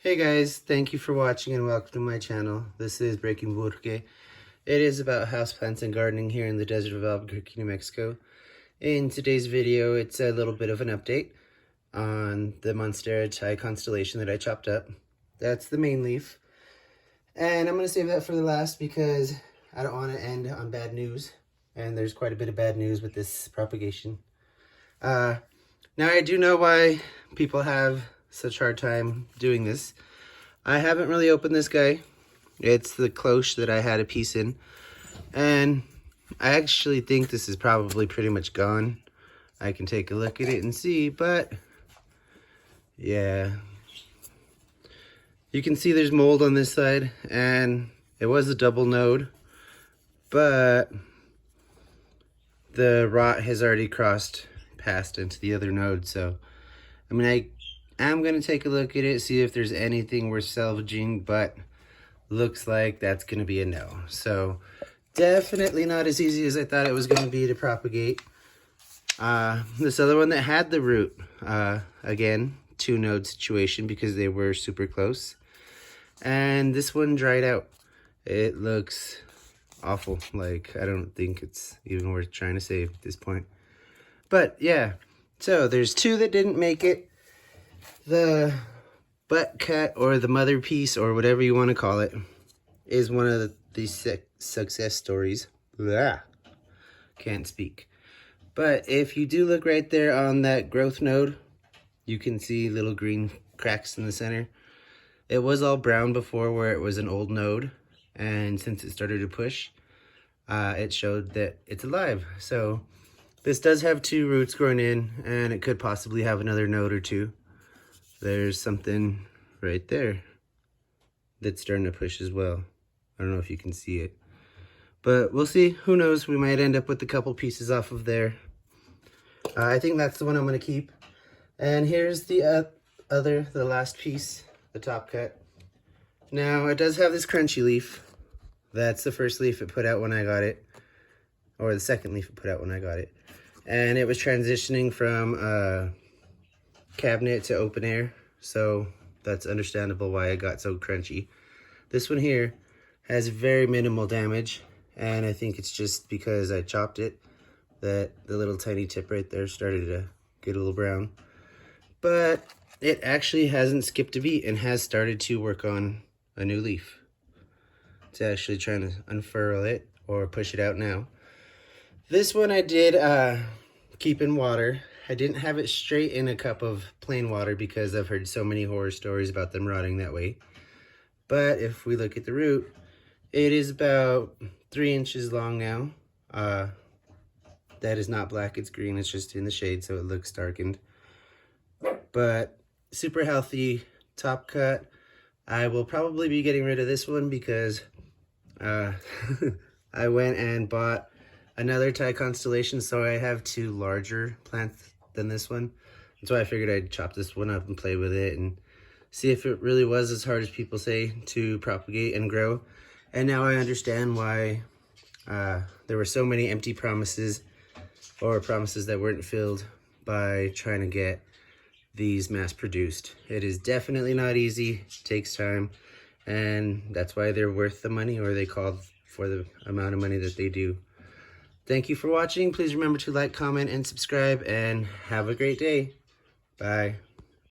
Hey guys, thank you for watching and welcome to my channel. This is Breaking Burke. It is about houseplants and gardening here in the desert of Albuquerque, New Mexico. In today's video, it's a little bit of an update on the Monstera Constellation that I chopped up. That's the main leaf. And I'm going to save that for the last because I don't want to end on bad news. And there's quite a bit of bad news with this propagation. Now I do know why people have such hard time doing this. I haven't really opened this guy. It's the cloche that I had a piece in, and I actually think this is probably pretty much gone. I can take a look at it and see, but yeah, you can see there's mold on this side, and it was a double node, but the rot has already passed into the other node. So I mean, I'm going to take a look at it, see if there's anything worth salvaging, but looks like that's going to be a no. So definitely not as easy as I thought it was going to be to propagate. This other one that had the root, again, 2-node situation because they were super close. And this one dried out. It looks awful. Like, I don't think it's even worth trying to save at this point. But yeah, so there's 2 that didn't make it. The butt cut, or the mother piece, or whatever you want to call it, is one of the success stories. Blah. Can't speak. But if you do look right there on that growth node, you can see little green cracks in the center. It was all brown before where it was an old node, and since it started to push, it showed that it's alive. So this does have 2 roots growing in, and it could possibly have another node or 2. There's something right there that's starting to push as well. I don't know if you can see it, but we'll see. Who knows? We might end up with a couple pieces off of there. I think that's the one I'm going to keep. And here's the the last piece, the top cut. Now, it does have this crunchy leaf. That's the first leaf it put out when I got it, or the second leaf it put out when I got it. And it was transitioning from cabinet to open air, so that's understandable why it got so crunchy. This one here has very minimal damage, and I think it's just because I chopped it that the little tiny tip right there started to get a little brown. But it actually hasn't skipped a beat and has started to work on a new leaf. It's actually trying to unfurl it or push it out now. This one I did keep in water. I didn't have it straight in a cup of plain water because I've heard so many horror stories about them rotting that way. But if we look at the root, it is about 3 inches long now. That is not black, it's green, it's just in the shade, so it looks darkened. But super healthy top cut. I will probably be getting rid of this one because I went and bought another Constellation, so I have 2 larger plants than this one. That's why I figured I'd chop this one up and play with it and see if it really was as hard as people say to propagate and grow. And now I understand why there were so many empty promises, or promises that weren't filled by trying to get these mass produced. It is definitely not easy, it takes time, and that's why they're worth the money, or they call for the amount of money that they do. Thank you for watching. Please remember to like, comment, and subscribe, and have a great day. Bye.